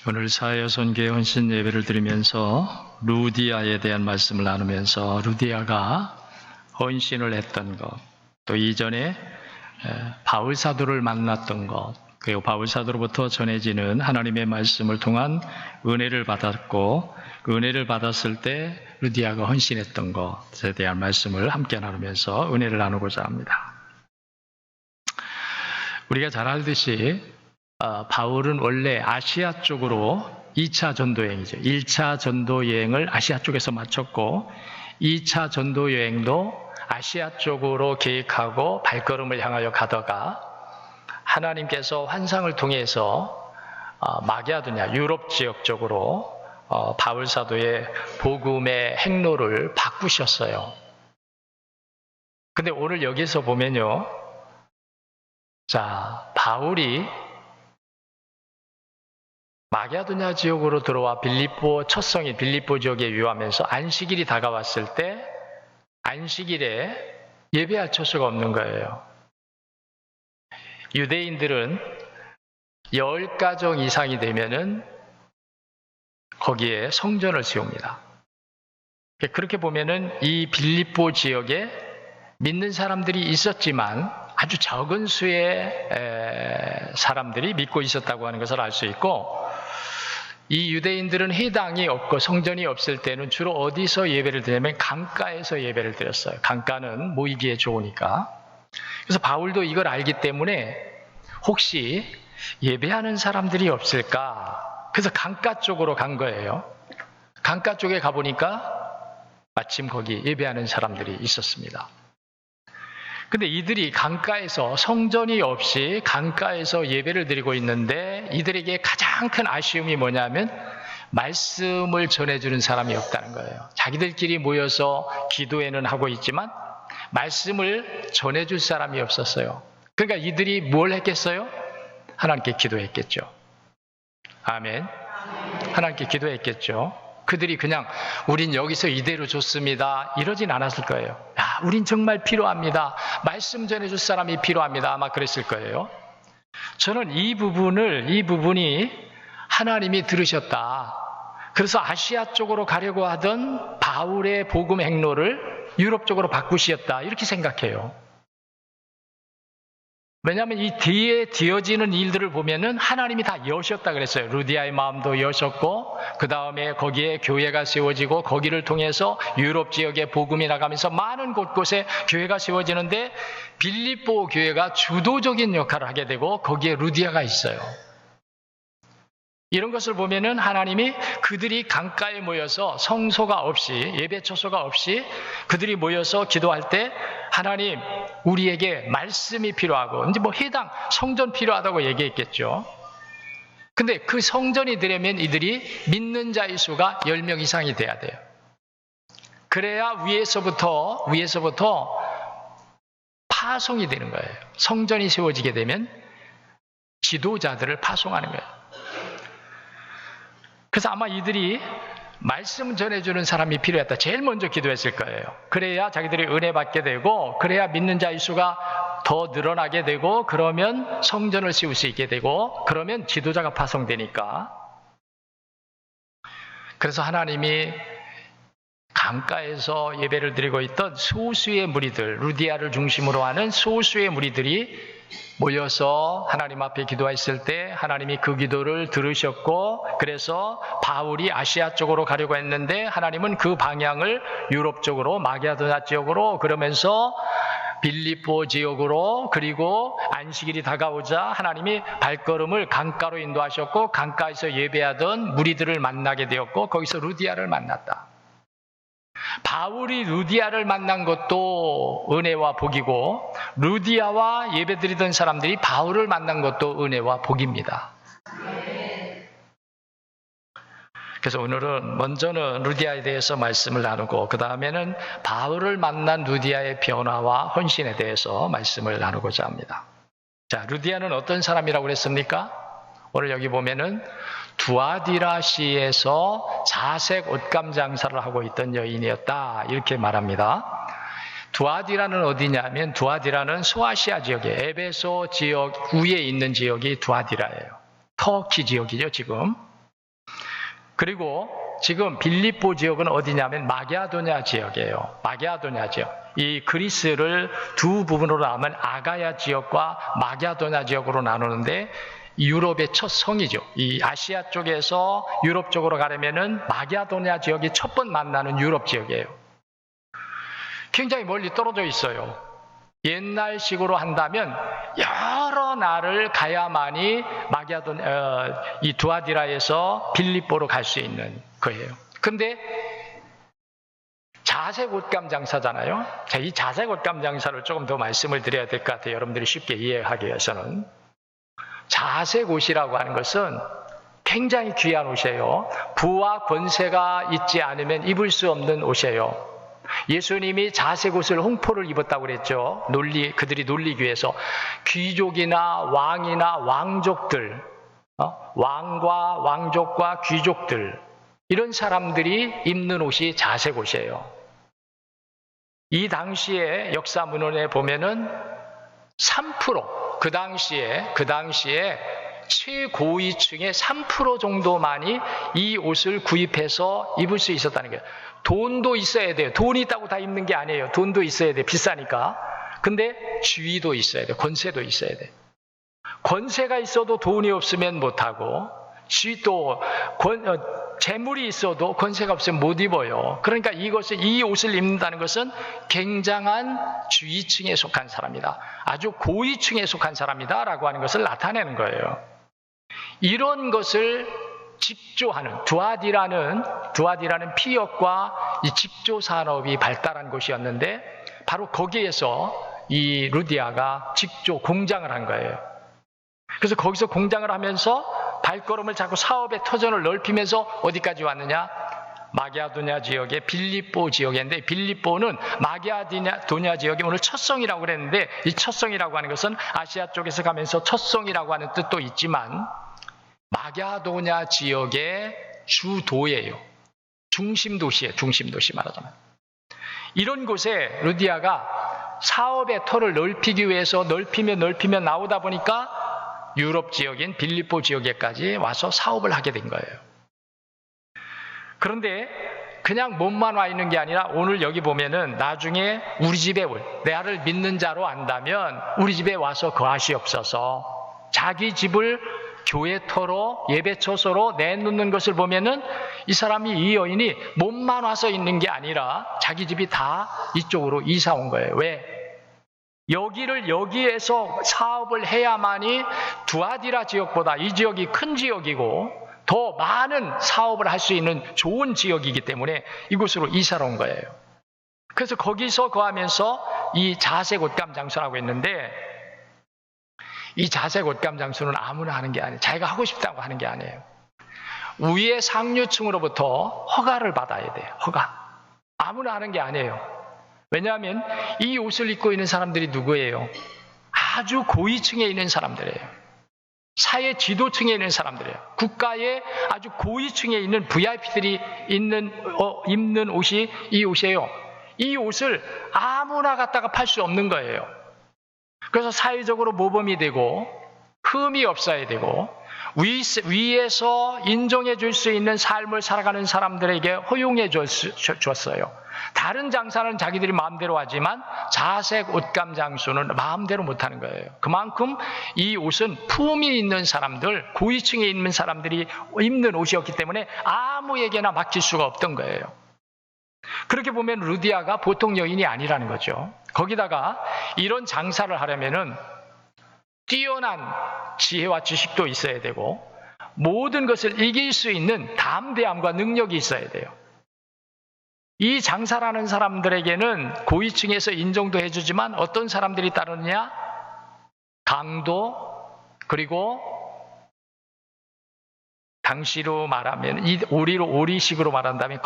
오늘 사회여선교회 헌신 예배를 드리면서 루디아에 대한 말씀을 나누면서 루디아가 헌신을 했던 것, 또 이전에 바울 사도를 만났던 것, 그리고 바울 사도로부터 전해지는 하나님의 말씀을 통한 은혜를 받았고, 그 은혜를 받았을 때 루디아가 헌신했던 것에 대한 말씀을 함께 나누면서 은혜를 나누고자 합니다. 우리가 잘 알듯이 바울은 원래 아시아 쪽으로 2차 전도 여행이죠. 1차 전도 여행을 아시아 쪽에서 마쳤고 2차 전도 여행도 아시아 쪽으로 계획하고 발걸음을 향하여 가다가 하나님께서 환상을 통해서 마게도냐 유럽 지역 쪽으로 바울 사도의 복음의 행로를 바꾸셨어요. 근데 오늘 여기서 보면요. 자, 바울이 마게도냐 지역으로 들어와 첫 성인 빌립보 지역에 유하면서 안식일이 다가왔을 때 안식일에 예배할 처소가 없는 거예요. 유대인들은 10가정 이상이 되면은 거기에 성전을 세웁니다. 그렇게 보면은 이 빌립보 지역에 믿는 사람들이 있었지만 아주 적은 수의 사람들이 믿고 있었다고 하는 것을 알 수 있고, 이 유대인들은 회당이 없고 성전이 없을 때는 주로 어디서 예배를 드냐면 강가에서 예배를 드렸어요. 강가는 모이기에 좋으니까. 그래서 바울도 이걸 알기 때문에 혹시 예배하는 사람들이 없을까? 그래서 강가 쪽으로 간 거예요. 강가 쪽에 가보니까 마침 거기 예배하는 사람들이 있었습니다. 근데 이들이 강가에서 성전이 없이 강가에서 예배를 드리고 있는데 이들에게 가장 큰 아쉬움이 뭐냐면 말씀을 전해주는 사람이 없다는 거예요. 자기들끼리 모여서 기도회는 하고 있지만 말씀을 전해줄 사람이 없었어요. 그러니까 이들이 뭘 했겠어요? 하나님께 기도했겠죠. 아멘. 하나님께 기도했겠죠. 그들이 그냥 우린 여기서 이대로 좋습니다 이러진 않았을 거예요. 야, 우린 정말 필요합니다. 말씀 전해줄 사람이 필요합니다. 아마 그랬을 거예요. 저는 이 부분이 하나님이 들으셨다. 그래서 아시아 쪽으로 가려고 하던 바울의 복음 행로를 유럽 쪽으로 바꾸셨다. 이렇게 생각해요. 왜냐하면 이 뒤에 되어지는 일들을 보면은 하나님이 다 여셨다 그랬어요. 루디아의 마음도 여셨고, 그 다음에 거기에 교회가 세워지고, 거기를 통해서 유럽 지역에 복음이 나가면서 많은 곳곳에 교회가 세워지는데, 빌립보 교회가 주도적인 역할을 하게 되고, 거기에 루디아가 있어요. 이런 것을 보면은 하나님이 그들이 강가에 모여서 성소가 없이, 예배 처소가 없이 그들이 모여서 기도할 때 하나님 우리에게 말씀이 필요하고 이제 회당, 성전 필요하다고 얘기했겠죠. 근데 그 성전이 되려면 이들이 믿는 자의 수가 10명 이상이 돼야 돼요. 그래야 위에서부터 파송이 되는 거예요. 성전이 세워지게 되면 지도자들을 파송하는 거예요. 그래서 아마 이들이 말씀 전해주는 사람이 필요했다. 제일 먼저 기도했을 거예요. 그래야 자기들이 은혜 받게 되고, 그래야 믿는 자의 수가 더 늘어나게 되고, 그러면 성전을 세울 수 있게 되고, 그러면 지도자가 파송되니까. 그래서 하나님이 강가에서 예배를 드리고 있던 소수의 무리들, 루디아를 중심으로 하는 소수의 무리들이 모여서 하나님 앞에 기도했을 때 하나님이 그 기도를 들으셨고, 그래서 바울이 아시아 쪽으로 가려고 했는데 하나님은 그 방향을 유럽 쪽으로, 마게도냐 지역으로, 그러면서 빌립보 지역으로, 그리고 안식일이 다가오자 하나님이 발걸음을 강가로 인도하셨고, 강가에서 예배하던 무리들을 만나게 되었고, 거기서 루디아를 만났다. 바울이 루디아를 만난 것도 은혜와 복이고, 루디아와 예배드리던 사람들이 바울을 만난 것도 은혜와 복입니다. 그래서 오늘은 먼저는 루디아에 대해서 말씀을 나누고, 그 다음에는 바울을 만난 루디아의 변화와 헌신에 대해서 말씀을 나누고자 합니다. 자, 루디아는 어떤 사람이라고 그랬습니까? 오늘 여기 보면은 두아디라시에서 자색 옷감 장사를 하고 있던 여인이었다, 이렇게 말합니다. 두아디라는 어디냐면, 두아디라는 소아시아 지역에, 에베소 지역 위에 있는 지역이 두아디라예요. 터키 지역이죠, 지금. 그리고 지금 빌립보 지역은 어디냐면 마게도냐 지역이에요. 마게도냐 지역. 이 그리스를 두 부분으로 나누면 아가야 지역과 마게도냐 지역으로 나누는데 유럽의 첫 성이죠. 이 아시아 쪽에서 유럽 쪽으로 가려면은 마게도냐 지역이 첫 번 만나는 유럽 지역이에요. 굉장히 멀리 떨어져 있어요. 옛날식으로 한다면 여러 날을 가야만이 이 두아디라에서 빌립보로 갈 수 있는 거예요. 근데 자색 옷감 장사잖아요. 자, 이 자색 옷감 장사를 조금 더 말씀을 드려야 될 것 같아요. 여러분들이 쉽게 이해하기 위해서는. 자색 옷이라고 하는 것은 굉장히 귀한 옷이에요. 부와 권세가 있지 않으면 입을 수 없는 옷이에요. 예수님이 자색 옷을 홍포를 입었다고 그랬죠. 그들이 놀리기 위해서. 귀족이나 왕이나 왕족들, 왕과 왕족과 귀족들, 이런 사람들이 입는 옷이 자색 옷이에요. 이 당시에 역사 문헌에 보면은 3%, 그 당시에 최고위층의 3% 정도만이 이 옷을 구입해서 입을 수 있었다는 거예요. 돈도 있어야 돼요. 돈이 있다고 다 입는 게 아니에요. 돈도 있어야 돼요. 비싸니까. 근데 지위도 있어야 돼요. 권세도 있어야 돼요. 권세가 있어도 돈이 없으면 못하고, 또 재물이 있어도 권세가 없으면 못 입어요. 그러니까 이 옷을 입는다는 것은 굉장한 지위층에 속한 사람이다. 아주 고위층에 속한 사람이다라고 하는 것을 나타내는 거예요. 이런 것을 직조하는 두아디라는 피역과 이 직조 산업이 발달한 곳이었는데 바로 거기에서 이 루디아가 직조 공장을 한 거예요. 그래서 거기서 공장을 하면서 발걸음을 자꾸 사업의 터전을 넓히면서 어디까지 왔느냐? 마게도냐 지역의 빌립보 지역인데, 빌립보는 마게도냐 지역이 오늘 첫성이라고 그랬는데, 이 첫성이라고 하는 것은 아시아 쪽에서 가면서 첫성이라고 하는 뜻도 있지만 마게도냐 지역의 주도예요. 중심 도시예요. 중심 도시 말하자면. 이런 곳에 루디아가 사업의 터를 넓히기 위해서 넓히면 나오다 보니까 유럽 지역인 빌립보 지역에까지 와서 사업을 하게 된 거예요. 그런데 그냥 몸만 와 있는 게 아니라 오늘 여기 보면은 나중에 우리 집에 나를 믿는 자로 안다면 우리 집에 와서 거하시옵소서. 자기 집을 교회터로 예배처소로 내놓는 것을 보면은 이 여인이 몸만 와서 있는 게 아니라 자기 집이 다 이쪽으로 이사 온 거예요. 왜? 여기에서 사업을 해야만이 두아디라 지역보다 이 지역이 큰 지역이고 더 많은 사업을 할 수 있는 좋은 지역이기 때문에 이곳으로 이사를 온 거예요. 그래서 거기서 거하면서 이 자색 옷감 장수라고 있는데, 이 자색 옷감 장수는 아무나 하는 게 아니에요. 자기가 하고 싶다고 하는 게 아니에요. 위의 상류층으로부터 허가를 받아야 돼요. 허가. 아무나 하는 게 아니에요. 왜냐하면 이 옷을 입고 있는 사람들이 누구예요? 아주 고위층에 있는 사람들이에요. 사회 지도층에 있는 사람들이에요. 국가의 아주 고위층에 있는 VIP들이 입는 옷이 이 옷이에요. 이 옷을 아무나 갖다가 팔 수 없는 거예요. 그래서 사회적으로 모범이 되고 흠이 없어야 되고 위에서 인정해 줄 수 있는 삶을 살아가는 사람들에게 허용해 줬어요. 다른 장사는 자기들이 마음대로 하지만 자색 옷감 장수는 마음대로 못하는 거예요. 그만큼 이 옷은 품이 있는 사람들, 고위층에 있는 사람들이 입는 옷이었기 때문에 아무에게나 맡길 수가 없던 거예요. 그렇게 보면 루디아가 보통 여인이 아니라는 거죠. 거기다가 이런 장사를 하려면은 뛰어난 지혜와 지식도 있어야 되고 모든 것을 이길 수 있는 담대함과 능력이 있어야 돼요. 이 장사라는 사람들에게는 고위층에서 인정도 해주지만 어떤 사람들이 따르느냐? 강도, 그리고 당시로 말하면 오리식으로 말한다면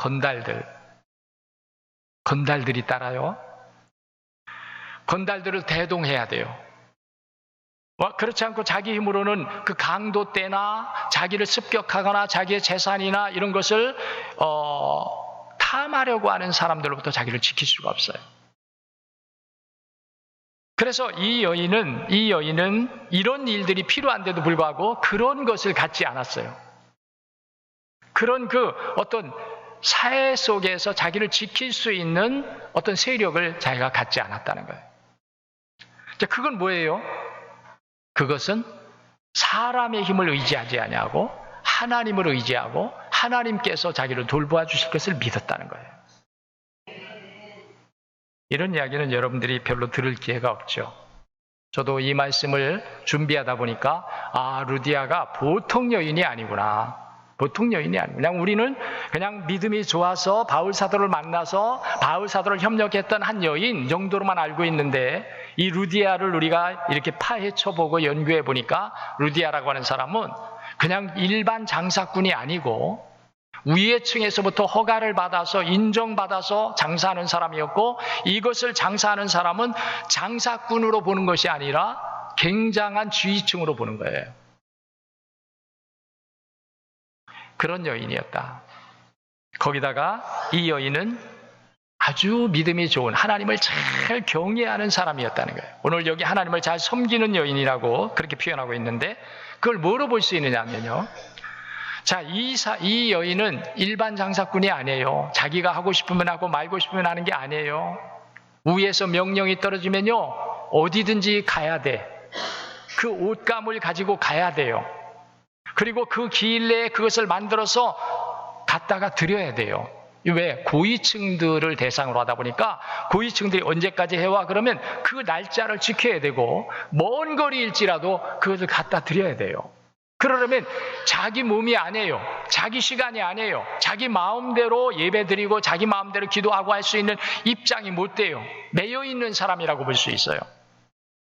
건달들이 따라요. 건달들을 대동해야 돼요. 그렇지 않고 자기 힘으로는 그 강도 때나 자기를 습격하거나 자기의 재산이나 이런 것을 탐하려고 하는 사람들로부터 자기를 지킬 수가 없어요. 그래서 이 여인은 이런 일들이 필요한데도 불구하고 그런 것을 갖지 않았어요. 그런 그 어떤 사회 속에서 자기를 지킬 수 있는 어떤 세력을 자기가 갖지 않았다는 거예요. 자, 그건 뭐예요? 그것은 사람의 힘을 의지하지 아니하고 하나님을 의지하고 하나님께서 자기를 돌보아 주실 것을 믿었다는 거예요. 이런 이야기는 여러분들이 별로 들을 기회가 없죠. 저도 이 말씀을 준비하다 보니까 루디아가 보통 여인이 아니구나. 보통 여인이 아니구나. 우리는 그냥 믿음이 좋아서 바울 사도를 만나서 바울 사도를 협력했던 한 여인 정도로만 알고 있는데 이 루디아를 우리가 이렇게 파헤쳐보고 연구해 보니까 루디아라고 하는 사람은 그냥 일반 장사꾼이 아니고 위의 층에서부터 허가를 받아서 인정받아서 장사하는 사람이었고, 이것을 장사하는 사람은 장사꾼으로 보는 것이 아니라 굉장한 지위층으로 보는 거예요. 그런 여인이었다. 거기다가 이 여인은 아주 믿음이 좋은, 하나님을 잘 경외하는 사람이었다는 거예요. 오늘 여기 하나님을 잘 섬기는 여인이라고 그렇게 표현하고 있는데, 그걸 뭐로 볼 수 있느냐면요, 자, 이 여인은 일반 장사꾼이 아니에요. 자기가 하고 싶으면 하고 말고 싶으면 하는 게 아니에요. 위에서 명령이 떨어지면요, 어디든지 가야 돼. 그 옷감을 가지고 가야 돼요. 그리고 그 기일 내에 그것을 만들어서 갖다가 드려야 돼요. 왜? 고위층들을 대상으로 하다 보니까 고위층들이 언제까지 해와 그러면 그 날짜를 지켜야 되고 먼 거리일지라도 그것을 갖다 드려야 돼요. 그러려면 자기 몸이 아니에요. 자기 시간이 아니에요. 자기 마음대로 예배드리고 자기 마음대로 기도하고 할 수 있는 입장이 못 돼요. 매여 있는 사람이라고 볼 수 있어요.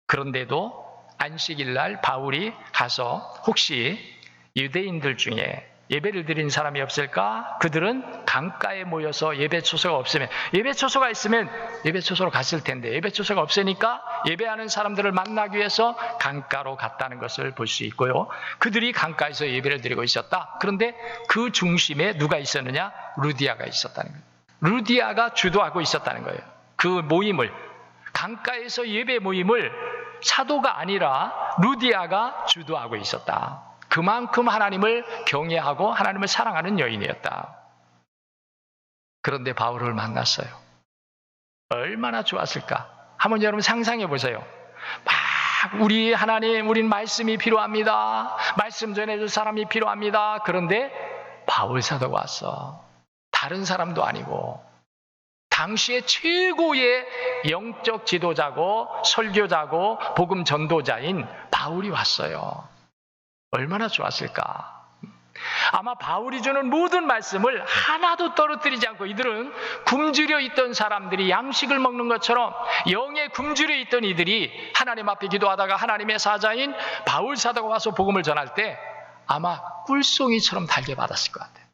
그런데도 안식일 날 바울이 가서 혹시 유대인들 중에 예배를 드린 사람이 없을까? 그들은 강가에 모여서 예배 초소가 없으면, 예배 초소가 있으면 예배 초소로 갔을 텐데 예배 초소가 없으니까 예배하는 사람들을 만나기 위해서 강가로 갔다는 것을 볼 수 있고요. 그들이 강가에서 예배를 드리고 있었다. 그런데 그 중심에 누가 있었느냐? 루디아가 있었다는 거예요. 루디아가 주도하고 있었다는 거예요. 그 모임을, 강가에서 예배 모임을 사도가 아니라 루디아가 주도하고 있었다. 그만큼 하나님을 경외하고 하나님을 사랑하는 여인이었다. 그런데 바울을 만났어요. 얼마나 좋았을까? 한번 여러분 상상해 보세요. 막 우리 하나님, 우린 말씀이 필요합니다. 말씀 전해줄 사람이 필요합니다. 그런데 바울 사도가 왔어. 다른 사람도 아니고 당시의 최고의 영적 지도자고 설교자고 복음 전도자인 바울이 왔어요. 얼마나 좋았을까? 아마 바울이 주는 모든 말씀을 하나도 떨어뜨리지 않고, 이들은 굶주려 있던 사람들이 양식을 먹는 것처럼 영에 굶주려 있던 이들이 하나님 앞에 기도하다가 하나님의 사자인 바울 사도가 와서 복음을 전할 때 아마 꿀송이처럼 달게 받았을 것 같아요.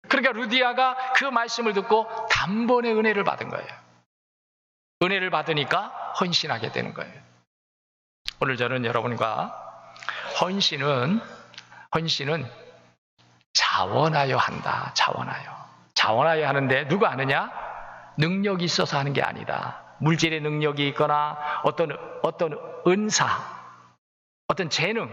그러니까 루디아가 그 말씀을 듣고 단번에 은혜를 받은 거예요. 은혜를 받으니까 헌신하게 되는 거예요. 오늘 저는 여러분과 헌신은 자원하여 한다. 자원하여 하는데 누가 하느냐? 능력이 있어서 하는 게 아니다. 물질의 능력이 있거나 어떤 은사, 어떤 재능,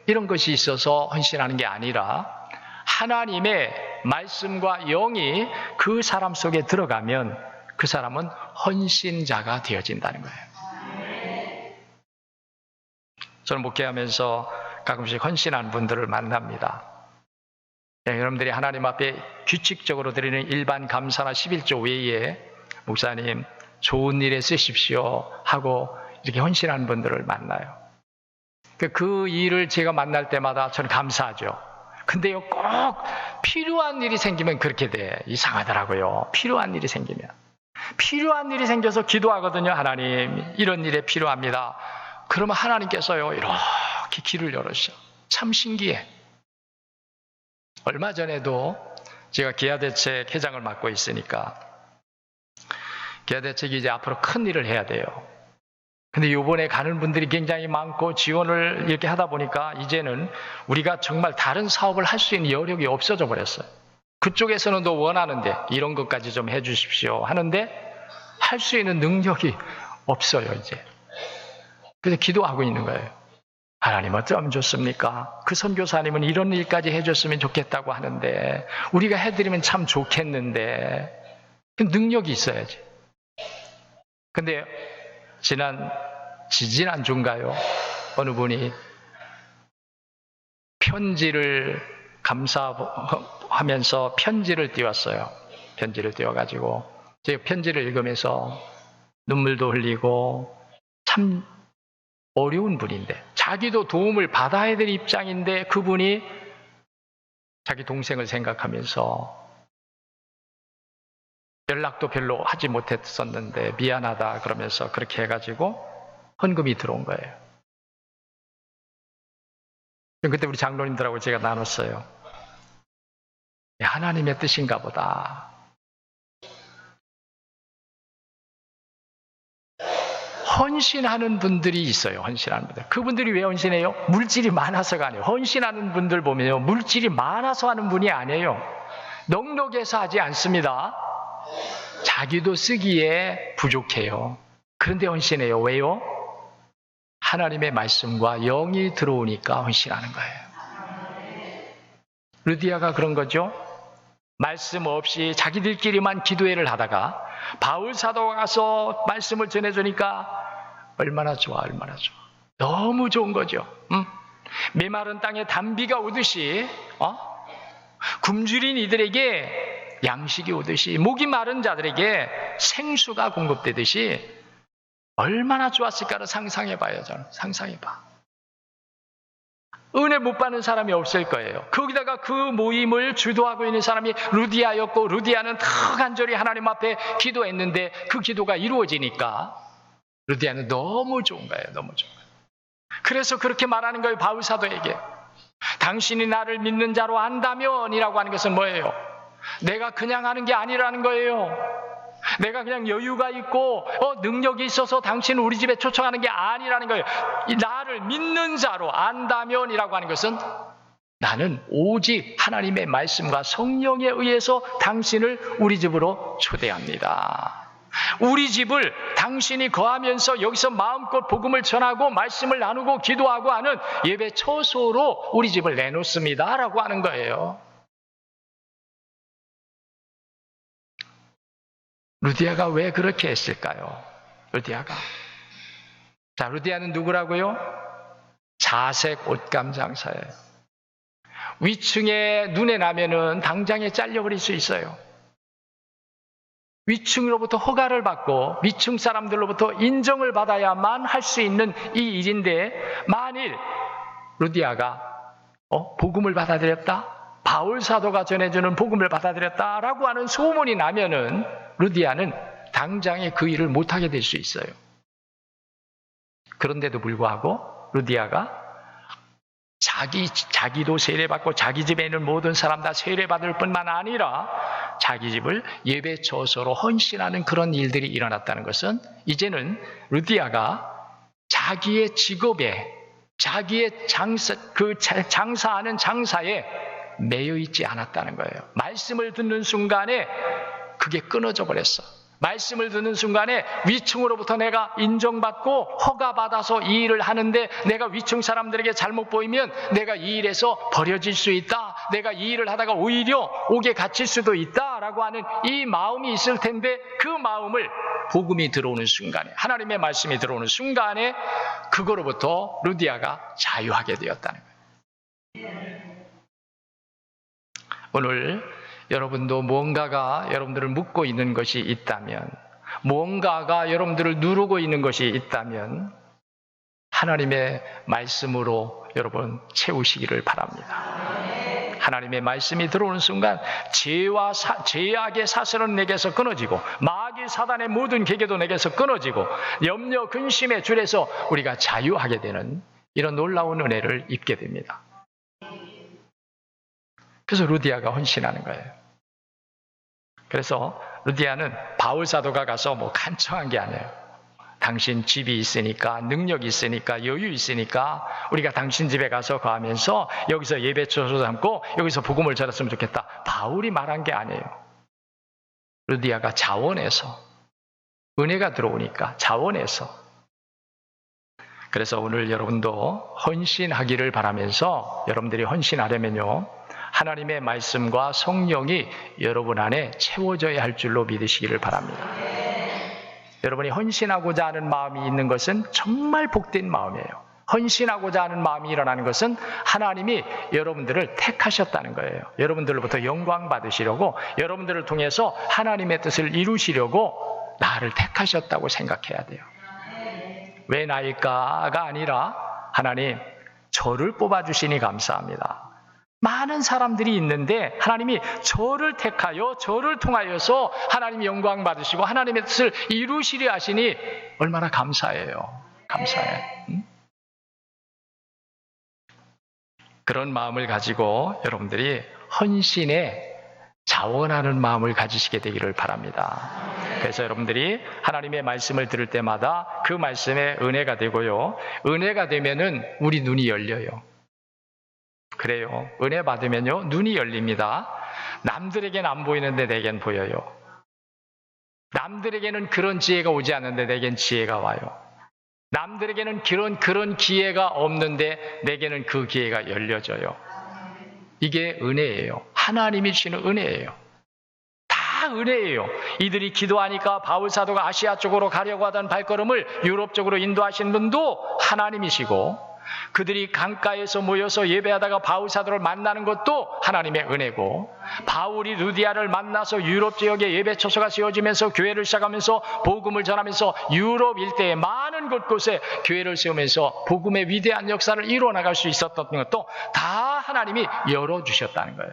이런 것이 있어서 헌신하는 게 아니라 하나님의 말씀과 영이 그 사람 속에 들어가면 그 사람은 헌신자가 되어진다는 거예요. 저는 목회하면서 가끔씩 헌신한 분들을 만납니다. 네, 여러분들이 하나님 앞에 규칙적으로 드리는 일반 감사나 11조 외에 목사님 좋은 일에 쓰십시오 하고 이렇게 헌신하는 분들을 만나요. 그 일을 제가 만날 때마다 저는 감사하죠. 근데요, 꼭 필요한 일이 생기면 그렇게 돼. 이상하더라고요. 필요한 일이 생겨서 기도하거든요. 하나님, 이런 일에 필요합니다. 그러면 하나님께서요, 이렇게 길을 열으셔. 참 신기해. 얼마 전에도 제가 기아대책 회장을 맡고 있으니까 기아대책이 이제 앞으로 큰 일을 해야 돼요. 근데 이번에 가는 분들이 굉장히 많고 지원을 이렇게 하다 보니까 이제는 우리가 정말 다른 사업을 할 수 있는 여력이 없어져 버렸어요. 그쪽에서는 더 원하는데 이런 것까지 좀 해주십시오 하는데 할 수 있는 능력이 없어요, 이제. 그래서 기도하고 있는 거예요. 하나님 어쩜 좋습니까? 그 선교사님은 이런 일까지 해줬으면 좋겠다고 하는데 우리가 해드리면 참 좋겠는데 능력이 있어야지. 근데 지지난주인가요? 어느 분이 편지를 감사하면서 편지를 띄웠어요. 편지를 띄워가지고 제가 편지를 읽으면서 눈물도 흘리고 참 어려운 분인데 자기도 도움을 받아야 될 입장인데 그분이 자기 동생을 생각하면서 연락도 별로 하지 못했었는데 미안하다 그러면서 그렇게 해가지고 헌금이 들어온 거예요. 그때 우리 장로님들하고 제가 나눴어요. 하나님의 뜻인가 보다. 헌신하는 분들이 있어요. 헌신하는 분들. 그분들이 왜 헌신해요? 물질이 많아서가 아니에요. 헌신하는 분들 보면요. 물질이 많아서 하는 분이 아니에요. 넉넉해서 하지 않습니다. 자기도 쓰기에 부족해요. 그런데 헌신해요. 왜요? 하나님의 말씀과 영이 들어오니까 헌신하는 거예요. 루디아가 그런 거죠. 말씀 없이 자기들끼리만 기도회를 하다가 바울 사도가 가서 말씀을 전해주니까 얼마나 좋아, 얼마나 좋아. 너무 좋은 거죠. 메마른 땅에 단비가 오듯이 굶주린 이들에게 양식이 오듯이 목이 마른 자들에게 생수가 공급되듯이 얼마나 좋았을까를 상상해봐요. 저는 상상해봐. 은혜 못 받는 사람이 없을 거예요. 거기다가 그 모임을 주도하고 있는 사람이 루디아였고 루디아는 더 간절히 하나님 앞에 기도했는데 그 기도가 이루어지니까 루디아는 너무 좋은 거예요. 너무 좋은 거예요. 그래서 그렇게 말하는 거예요. 바울 사도에게. 당신이 나를 믿는 자로 안다면 이라고 하는 것은 뭐예요? 내가 그냥 하는 게 아니라는 거예요. 내가 그냥 여유가 있고 능력이 있어서 당신을 우리 집에 초청하는 게 아니라는 거예요. 나를 믿는 자로 안다면 이라고 하는 것은 나는 오직 하나님의 말씀과 성령에 의해서 당신을 우리 집으로 초대합니다. 우리 집을 당신이 거하면서 여기서 마음껏 복음을 전하고 말씀을 나누고 기도하고 하는 예배 처소로 우리 집을 내놓습니다 라고 하는 거예요. 루디아가 왜 그렇게 했을까요? 루디아가. 자, 루디아는 누구라고요? 자색 옷감 장사예요. 위층에 눈에 나면은 당장에 잘려버릴 수 있어요. 위층으로부터 허가를 받고 위층 사람들로부터 인정을 받아야만 할 수 있는 이 일인데 만일 루디아가 복음을 받아들였다? 바울 사도가 전해주는 복음을 받아들였다라고 하는 소문이 나면은 루디아는 당장에 그 일을 못하게 될 수 있어요. 그런데도 불구하고 루디아가 자기도 세례받고 자기 집에 있는 모든 사람 다 세례받을 뿐만 아니라 자기 집을 예배 처소로 헌신하는 그런 일들이 일어났다는 것은 이제는 루디아가 자기의 직업에 자기의 장사하는 장사에 매여 있지 않았다는 거예요. 말씀을 듣는 순간에 그게 끊어져 버렸어. 말씀을 듣는 순간에 위층으로부터 내가 인정받고 허가받아서 이 일을 하는데 내가 위층 사람들에게 잘못 보이면 내가 이 일에서 버려질 수 있다. 내가 이 일을 하다가 오히려 옥에 갇힐 수도 있다라고 하는 이 마음이 있을 텐데 그 마음을 복음이 들어오는 순간에 하나님의 말씀이 들어오는 순간에 그거로부터 루디아가 자유하게 되었다는 거예요. 오늘 여러분도 무언가가 여러분들을 묶고 있는 것이 있다면, 무언가가 여러분들을 누르고 있는 것이 있다면 하나님의 말씀으로 여러분 채우시기를 바랍니다. 하나님의 말씀이 들어오는 순간 죄악의 사슬은 내게서 끊어지고 마귀 사단의 모든 계계도 내게서 끊어지고 염려 근심의 줄에서 우리가 자유하게 되는 이런 놀라운 은혜를 입게 됩니다. 그래서 루디아가 헌신하는 거예요. 그래서 루디아는 바울 사도가 가서 간청한 게 아니에요. 당신 집이 있으니까, 능력이 있으니까, 여유 있으니까 우리가 당신 집에 가서 거하면서 여기서 예배 처소 삼고 여기서 복음을 전했으면 좋겠다. 바울이 말한 게 아니에요. 루디아가 자원해서, 은혜가 들어오니까 자원해서. 그래서 오늘 여러분도 헌신하기를 바라면서 여러분들이 헌신하려면요, 하나님의 말씀과 성령이 여러분 안에 채워져야 할 줄로 믿으시기를 바랍니다. 여러분이 헌신하고자 하는 마음이 있는 것은 정말 복된 마음이에요. 헌신하고자 하는 마음이 일어나는 것은 하나님이 여러분들을 택하셨다는 거예요. 여러분들로부터 영광 받으시려고, 여러분들을 통해서 하나님의 뜻을 이루시려고 나를 택하셨다고 생각해야 돼요. 왜 나일까가 아니라 하나님, 저를 뽑아주시니 감사합니다. 많은 사람들이 있는데 하나님이 저를 택하여 저를 통하여서 하나님이 영광 받으시고 하나님의 뜻을 이루시려 하시니 얼마나 감사해요. 감사해요. 그런 마음을 가지고 여러분들이 헌신에 자원하는 마음을 가지시게 되기를 바랍니다. 그래서 여러분들이 하나님의 말씀을 들을 때마다 그 말씀에 은혜가 되고요. 은혜가 되면은 우리 눈이 열려요. 그래요. 은혜 받으면요, 눈이 열립니다. 남들에게는 안 보이는데 내겐 보여요. 남들에게는 그런 지혜가 오지 않는데 내겐 지혜가 와요. 남들에게는 그런 기회가 없는데 내게는 그 기회가 열려져요. 이게 은혜예요. 하나님이 주시는 은혜예요. 다 은혜예요. 이들이 기도하니까 바울 사도가 아시아 쪽으로 가려고 하던 발걸음을 유럽 쪽으로 인도하신 분도 하나님이시고, 그들이 강가에서 모여서 예배하다가 바울 사도를 만나는 것도 하나님의 은혜고, 바울이 루디아를 만나서 유럽 지역에 예배 처소가 세워지면서 교회를 시작하면서 복음을 전하면서 유럽 일대의 많은 곳곳에 교회를 세우면서 복음의 위대한 역사를 이루어나갈 수 있었던 것도 다 하나님이 열어주셨다는 거예요.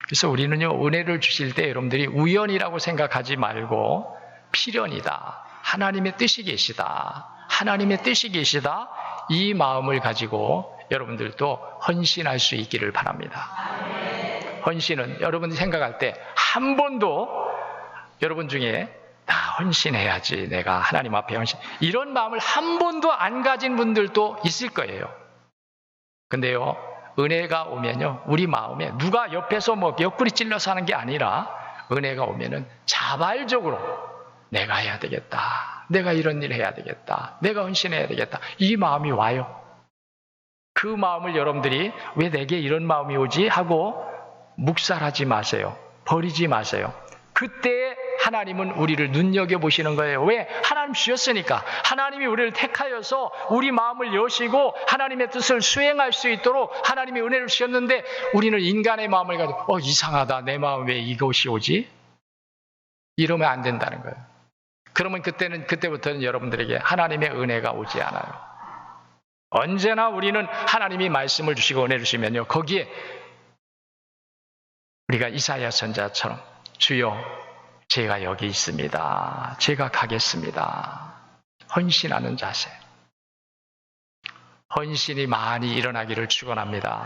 그래서 우리는요, 은혜를 주실 때 여러분들이 우연이라고 생각하지 말고 필연이다. 하나님의 뜻이 계시다. 하나님의 뜻이 계시다. 이 마음을 가지고 여러분들도 헌신할 수 있기를 바랍니다. 헌신은 여러분이 생각할 때 한 번도 여러분 중에 나 헌신해야지, 내가 하나님 앞에 헌신, 이런 마음을 한 번도 안 가진 분들도 있을 거예요. 근데요, 은혜가 오면요, 우리 마음에 누가 옆에서 뭐 옆구리 찔러서 하는 게 아니라 은혜가 오면은 자발적으로 내가 해야 되겠다. 내가 이런 일 해야 되겠다. 내가 헌신해야 되겠다. 이 마음이 와요. 그 마음을 여러분들이 왜 내게 이런 마음이 오지? 하고 묵살하지 마세요. 버리지 마세요. 그때 하나님은 우리를 눈여겨보시는 거예요. 왜? 하나님 주셨으니까. 하나님이 우리를 택하여서 우리 마음을 여시고 하나님의 뜻을 수행할 수 있도록 하나님이 은혜를 주셨는데, 우리는 인간의 마음을 가지고 이상하다. 내 마음에 왜 이것이 오지? 이러면 안 된다는 거예요. 그러면 그때부터는 여러분들에게 하나님의 은혜가 오지 않아요. 언제나 우리는 하나님이 말씀을 주시고 은혜를 주시면요, 거기에 우리가 이사야 선지자처럼 주여, 제가 여기 있습니다. 제가 가겠습니다. 헌신하는 자세. 헌신이 많이 일어나기를 축원합니다.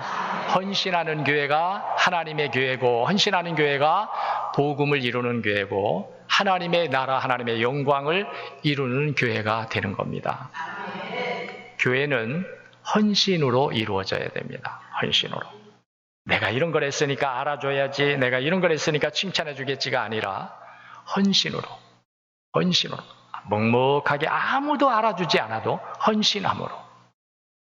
헌신하는 교회가 하나님의 교회고, 헌신하는 교회가 복음을 이루는 교회고, 하나님의 나라, 하나님의 영광을 이루는 교회가 되는 겁니다. 교회는 헌신으로 이루어져야 됩니다. 헌신으로. 내가 이런 걸 했으니까 알아줘야지, 내가 이런 걸 했으니까 칭찬해 주겠지가 아니라 헌신으로. 먹먹하게 아무도 알아주지 않아도 헌신함으로.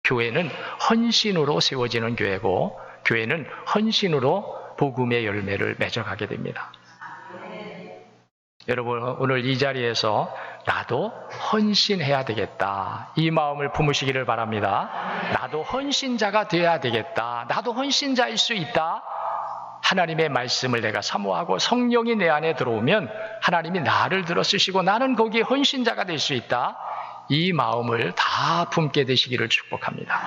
교회는 헌신으로 세워지는 교회고, 교회는 헌신으로 복음의 열매를 맺어가게 됩니다. 여러분, 오늘 이 자리에서 나도 헌신해야 되겠다, 이 마음을 품으시기를 바랍니다. 나도 헌신자가 되어야 되겠다. 나도 헌신자일 수 있다. 하나님의 말씀을 내가 사모하고 성령이 내 안에 들어오면 하나님이 나를 들어 쓰시고 나는 거기에 헌신자가 될 수 있다. 이 마음을 다 품게 되시기를 축복합니다.